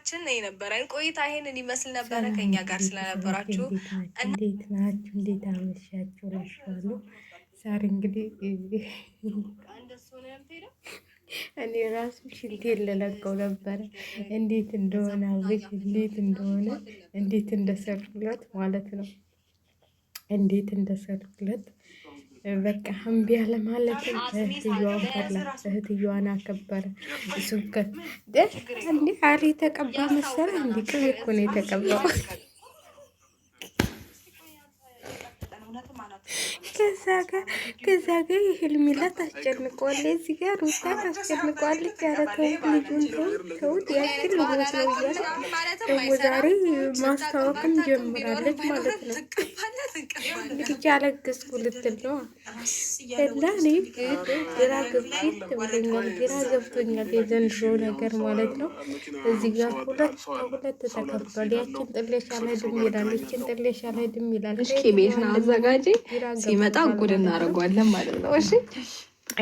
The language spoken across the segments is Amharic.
ቆይታችን የነበረን ቆይታ ይሄንን ይመስል ነበረ። ከኛ ጋር ስለነበራችሁ እንዴት ናችሁ? እንዴት አመሻችሁ? እላችኋለሁ። ዛሬ እንግዲህ እኔ ራሱ ሽንቴን ልለቀው ነበረ። እንዴት እንደሆነ አብሬሽ እንዴት እንደሰሩለት ማለት ነው። እንዴት እንደሰሩለት በቃ እምቢ አለ ማለት ነው። እህትየዋን ፈላ፣ እህትየዋን አከበረ። ሱከት እንዴ አሪ ተቀባ መሰለ እንዲ ቅቤ እኮ ነው የተቀባው። ከዛ ጋር የህልሚላ ታስጨንቀዋለች፣ እዚህ ጋር ሩታ ታስጨንቀዋለች። ኧረ ተውት፣ ልጁን ተውት፣ ያክል ልጆት ነው እያለ ደግሞ ዛሬ ማስታወቅም ጀምራለች ማለት ነው። እንግዲህ ያለገስኩ ልትል ነው እና እኔ ግራ ገብቶኛል የዘንድሮ ነገር ማለት ነው። እዚህ ጋር ሁለት ተከፍሏል። ያችን ጥሌሻ ላይ ድም ይላል፣ ይችን ጥሌሻ ላይ ድም ይላል። ቤት ነው አዘጋጅ ሲመጣ ጉድ እናደርገዋለን ማለት ነው። እሺ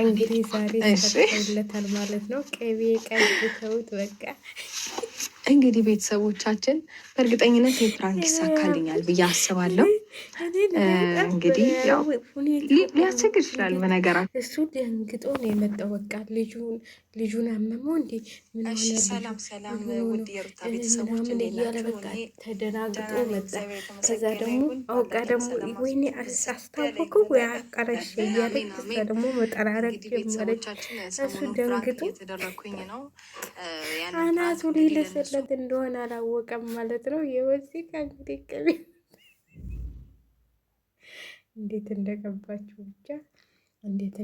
እንግዲህ ዛሬ ተከፍሎለታል ማለት ነው። ቅቤ ቀብተውት በቃ እንግዲህ ቤተሰቦቻችን በእርግጠኝነት የፕራንክ ይሳካልኛል ብዬ አስባለሁ። እንግዲህ ያው ሊያስቸግር ይችላል። በነገራችን እሱ ደንግጦ ነው የመጣው። በቃ ልጁን አመመው እንዴ ምን ሆነ? ሰላም ውድ የሩታ ቤተሰቦች እያለ በቃ ተደናግጦ መጣ። ከዛ ደግሞ አውቃ ደግሞ ወይኔ አስታወቀው ወይ አቀረሽ እያለች እሷ ደግሞ መጠራረግ ጀመረች። እሱ ደንግጦ አናቱ ሊልስለት እንደሆነ አላወቀም ማለት ነው። የወዚህ ከእንግዲህ ቅቤ እንዴት እንደገባችው ብቻ እንዴት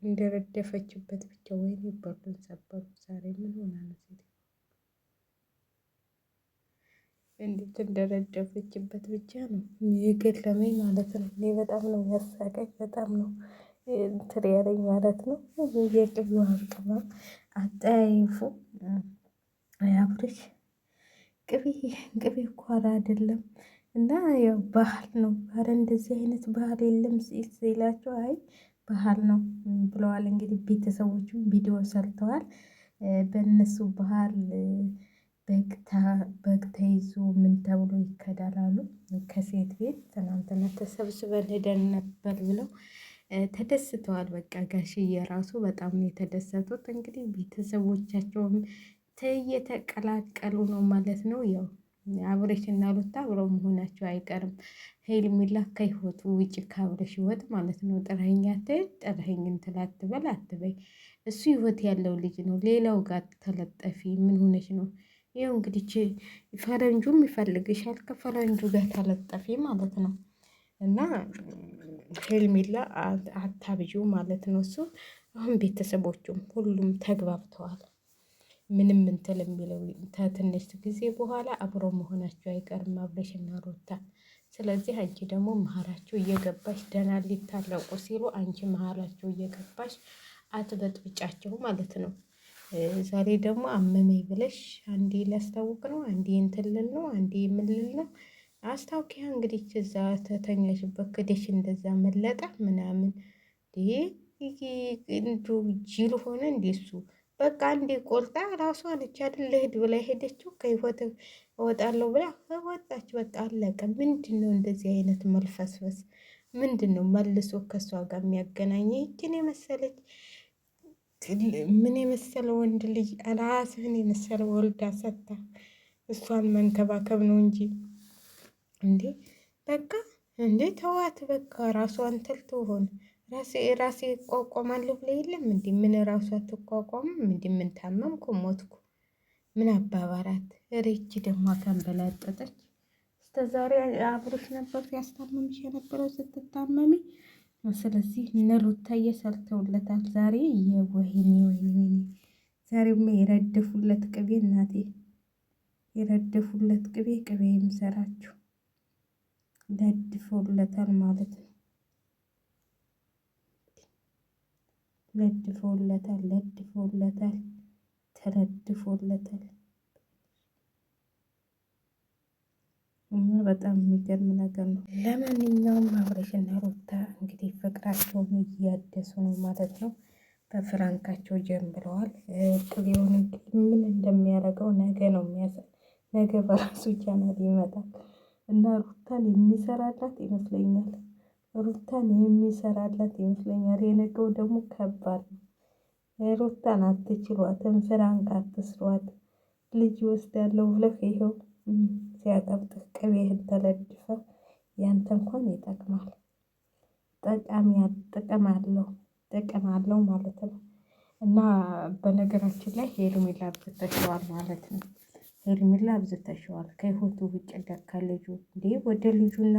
እንደረደፈችበት ብቻ ወይኔ በሩን ሰበሩ። ዛሬ ምን ሆና ነው ሴት እንዴት እንደረደፈችበት ብቻ ነው የገረመኝ ማለት ነው። እኔ በጣም ነው ያሳቀኝ፣ በጣም ነው እንትን ያለኝ ማለት ነው። የቅቤው አቅማ አጠያይፉ አብርሽ ቅቤ እኮ አይደለም እና ያው ባህል ነው። ኧረ እንደዚህ አይነት ባህል የለም ሲላቸው አይ ባህል ነው ብለዋል። እንግዲህ ቤተሰቦቹም ቪዲዮ ሰርተዋል። በእነሱ ባህል በግ ተይዞ ምን ተብሎ ይከዳላሉ። ከሴት ቤት ትናንትና ተሰብስበን ሄደን ነበር ብለው ተደስተዋል። በቃ ጋሽዬ ራሱ በጣም ነው የተደሰቱት። እንግዲህ ቤተሰቦቻቸውም እየተቀላቀሉ ነው ማለት ነው። ያው አብሬሽ እና ሩታ አብረው መሆናቸው አይቀርም። ሄርሜላ ከህይወቱ ውጭ ከአብሬሽ ህይወት ማለት ነው። ጥረኸኝ አትበል፣ ጥረኸኝ እንትን አትበል አትበይ። እሱ ህይወት ያለው ልጅ ነው። ሌላው ጋር ተለጠፊ ምን ሆነች ነው? ይኸው እንግዲህ ፈረንጁም ይፈልግሻል፣ ከፈረንጁ ጋር ተለጠፊ ማለት ነው። እና ሄርሜላ አታብዡ ማለት ነው። እሱ አሁን ቤተሰቦቹም ሁሉም ተግባብተዋል። ምንም እንትን የሚለው ከትንሽ ጊዜ በኋላ አብሮ መሆናቸው አይቀርም አብሬሽና ሩታ። ስለዚህ አንቺ ደግሞ መሀላቸው እየገባሽ ደህና ሊታረቁ ሲሉ አንቺ መሀላቸው እየገባሽ አትበጥብጫቸው ማለት ነው። ዛሬ ደግሞ አመመኝ ብለሽ አንዴ ሊያስታውቅ ነው፣ አንዴ እንትን ልል ነው፣ አንዴ የምልል ነው። አስታውቂያ እንግዲህ እዛ ተተኛሽበት ክደሽ እንደዛ መለጠ ምናምን እንዱ ጅል ሆነ እንደሱ በቃ አንዴ ቆርጣ ራሷ ነች አይደል ልሂድ ብላ ሄደችው። ከህይወት እወጣለሁ ብላ ወጣች። በቃ አለቀ። ምንድን ነው እንደዚህ አይነት መልፈስፈስ? ምንድን ነው መልሶ ከእሷ ጋር የሚያገናኘ? ይችን የመሰለች ምን የመሰለ ወንድ ልጅ ራስህን የመሰለ ወልዳ ሰታ እሷን መንከባከብ ነው እንጂ እንዴ በቃ እንዴ ተዋት። በቃ ራሷን ትልት ሆነ ራሴ እቋቋማለሁ ብለ የለም እንዲ ምን ራሷ አትቋቋምም እንዲ ምን ታመምኩ ሞትኩ ምን አባባራት። ሬቺ ደግሞ ተንበላጠጠች። እስከዛሬ አብሮሽ ነበር ያስታመምሽ የነበረው ስትታመሚ። ስለዚህ እነ ሩታዬ ሰርተውለታል ዛሬ። የወይኔ ዛሬማ የረደፉለት ቅቤ እናቴ የረደፉለት ቅቤ ይምሰራችሁ። ለድፈውለታል ማለት ነው። ተረድፎለታል። እና በጣም የሚገርም ነገር ነው። ለማንኛውም አብሬሽና ሩታ እንግዲህ ፍቅራቸውን እያደሱ ነው ማለት ነው። በፍራንካቸው ጀምረዋል። ቅቤውን ምን እንደሚያደርገው ነገ ነው የሚያሳይ። ነገ በራሱ ቻናል ይመጣል እና ሩታን የሚሰራላት ይመስለኛል። ሩታን የሚሰራላት ይመስለኛል። የነገው ደግሞ ከባድ ነው። ሩታን አትችሏትም። ፍራንክ አትስሯት። ልጅ ወስዳለሁ ብለህ ይኸው ሲያቀብጥህ ቅቤህን ተለድፈህ ያንተ እንኳን ይጠቅማል። ጥቅም አለው ማለት ነው። እና በነገራችን ላይ ሄርሜላ አብዝተሽዋል ማለት ነው። ሄርሜላ አብዝተሽዋል። ከህይወቱ ውጭ ደካ ልጁ እንዴ ወደ ልጁና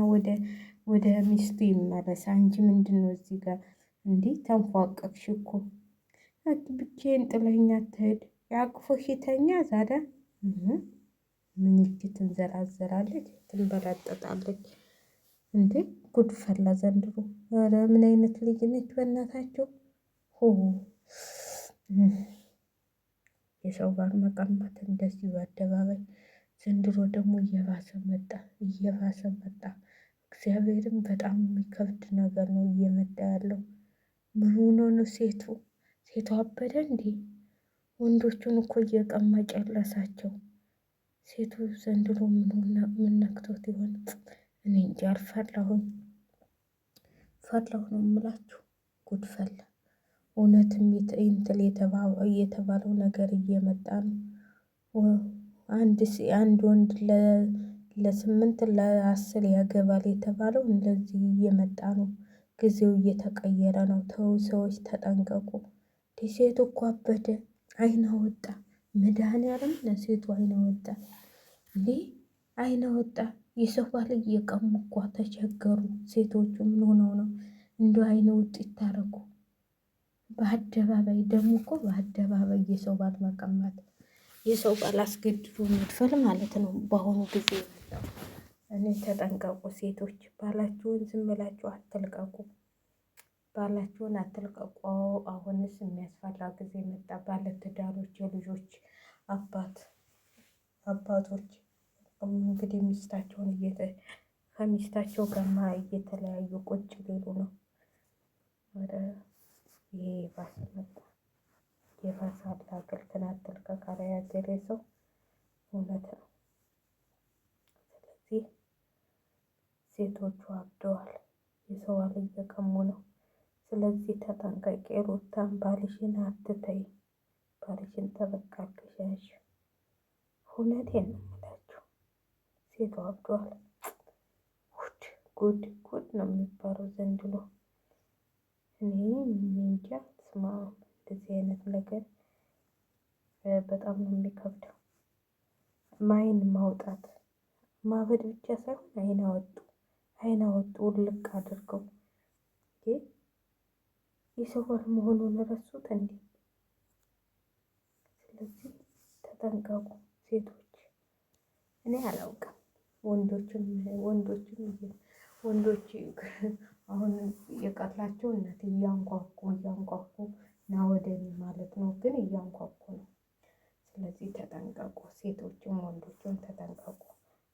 ወደ ሚስቱ ይመለስ። አንቺ ምንድን ነው እዚህ ጋር እንዴ ተንፏቀቅሽ እኮ። ብቻዬን ጥለኸኝ አትሄድ። ያቅፎሽ ይተኛ ዛዳ ምን እጅ ትንዘላዘላለች፣ ትንበላጠጣለች። እንዴ ጉድ ፈላ ዘንድሮ። ኧረ ምን አይነት ልጅ ነች በእናታቸው። ሆ የሰው ባል መቀማት እንደዚህ በአደባባይ። ዘንድሮ ደግሞ እየባሰ መጣ። እግዚአብሔርም በጣም የሚከብድ ነገር ነው እየመጣ ያለው። ምን ሆኖ ነው ሴቱ አበደ እንዴ? ወንዶቹን እኮ እየቀማ ጨረሳቸው። ሴቱ ዘንድሮ ምን ነክቶት ይሆን? እኔ እንጃ ፈራሁ ነው የምላችሁ። ጉድ ፈላ። እውነትም እንትን የተባለው ነገር እየመጣ ነው። አንድ ወንድ ለ8 ለ10 ያገባል የተባለው እንደዚህ እየመጣ ነው። ጊዜው እየተቀየረ ነው። ተው ሰዎች ተጠንቀቁ። ሴቱ እኮ አበደ፣ አይና ወጣ። መድኃኒዓለም ለሴቱ አይና ወጣ እንዴ! አይና ወጣ። የሰው ባል እየቀሙ እኮ ተቸገሩ። ሴቶቹ ምን ሆነው ነው እንደ አይነ ውጥ ይታረጉ? በአደባባይ ደግሞ እኮ በአደባባይ የሰው ባል መቀማት፣ የሰው ባል አስገድዶ መድፈር ማለት ነው በአሁኑ ጊዜ የመጣው። እኔ ተጠንቀቁ ሴቶች፣ ባላችሁን ዝም ብላችሁ አትልቀቁ። ባላችሁን አትልቀቁ። አሁንስ የሚያስፈራ ጊዜ መጣ። ባለትዳሮች፣ የልጆች አባቶች እንግዲህ ከሚስታቸው ጋር እየተለያዩ ቁጭ ሊሉ ነው። ወደ ይሄ የባሰ መጣ። የባሰ አላገር ትናትል ከካራ ያገሬ ሰው እውነት ነው። ስለዚህ ሴቶቹ አብደዋል። የሰው ባል እየቀሙ ነው። ስለዚህ ተጠንቀቂ ሩታን። ባልሽን አትተይ። ባልሽን ተበቃልሽ ያዥ። እውነቴን ነው የምላችሁ። ሴቱ አብደዋል። ጉድ ነው የሚባለው ዘንድሮ። እኔ እንጃ ስማ፣ እንደዚህ አይነት ነገር በጣም ነው የሚከብደው። አይን ማውጣት ማበድ ብቻ ሳይሆን አይን አወጡ ውልቅ አድርገው። የሰው ባል መሆኑን ረሱት እንዴ? ስለዚህ ተጠንቀቁ ሴቶች። እኔ አላውቅም። ወንዶች አሁን የቀላቸው እናት እያንኳኩ ና ወደኔ ማለት ነው። ግን እያንኳኩ ነው። ስለዚህ ተጠንቀቁ። ሴቶችም ወንዶችም ተጠንቀቁ።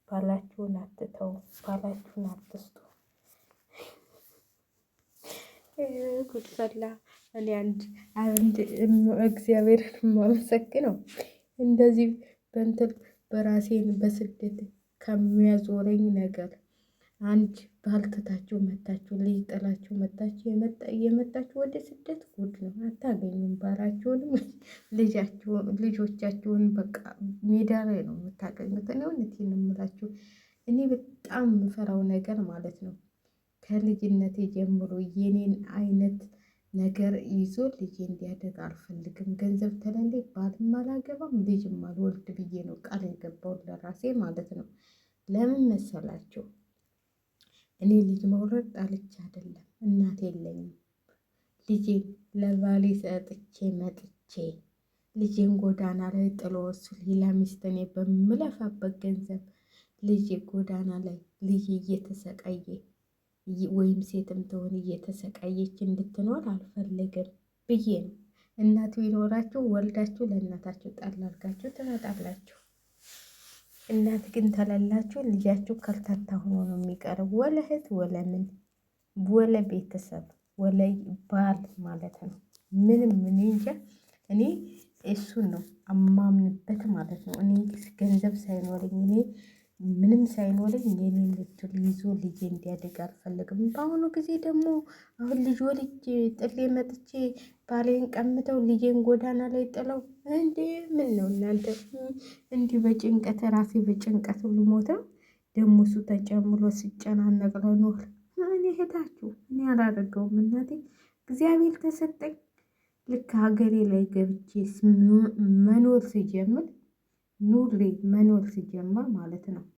ባላችሁን አትተው። ባላችሁን አትስጡ። ጉድ ፈላ። እኔ አንድ እግዚአብሔርን የማመሰግነው እንደዚህ በራሴን በስደት ከሚያዞረኝ ነገር አንድ ባልትታችሁ መታችሁ ልጅ ጥላችሁ መታችሁ የመጣችሁ ወደ ስደት ጉድ ነው። አታገኙም። ባላችሁንም ልጆቻችሁን በቃ ሜዳ ላይ ነው የምታገኙት። እኔ እውነቴን ነው የምላችሁ። እኔ በጣም የምፈራው ነገር ማለት ነው ከልጅነቴ ጀምሮ የኔን አይነት ነገር ይዞ ልጄ እንዲያደግ አልፈልግም። ገንዘብ ተለለኝ ባልም አላገባም ልጅም አልወልድ ብዬ ነው ቃል የገባው ለራሴ ማለት ነው። ለምን መሰላቸው? እኔ ልጅ መውለድ ጣልቼ አይደለም፣ እናት የለኝም። ልጄን ለባሌ ሰጥቼ መጥቼ ልጄን ጎዳና ላይ ጥሎ እሱ ሌላ ሚስት እኔ በምለፋበት ገንዘብ ልጄ ጎዳና ላይ ልጄ እየተሰቃየ ወይም ሴትም ትሆን እየተሰቃየች እንድትኖር አልፈልግም ብዬ ነው። እናት ቢኖራችሁ ወልዳችሁ ለእናታችሁ ጣል አድርጋችሁ ትመጣላችሁ። እናት ግን ተለላችሁ ልጃችሁ ከርታታ ሆኖ ነው የሚቀረው። ወለ እህት ወለ ምን ወለ ቤተሰብ ወለ ባል ማለት ነው። ምንም እኔ እንጃ። እኔ እሱን ነው አማምንበት ማለት ነው። እኔ ገንዘብ ሳይኖረኝ እኔ ምንም ሳይኖረኝ የኔን ልትል ይዞ ልጄ እንዲያድግ አልፈልግም። በአሁኑ ጊዜ ደግሞ አሁን ልጅ ወልጄ ጥሌ መጥቼ ባሌን ቀምተው ልጄን ጎዳና ላይ ጥለው እንዴ! ምን ነው እናንተ እንዲህ በጭንቀት ራሴ በጭንቀት ልሞተው ደግሞ እሱ ተጨምሮ ሲጨናነቅ ለኖር እኔ እህታችሁ እኔ አላደርገውም። እናቴ እግዚአብሔር ተሰጠኝ። ልክ ሀገሬ ላይ ገብቼ መኖር ሲጀምር ኑሬ መኖር ሲጀምር ማለት ነው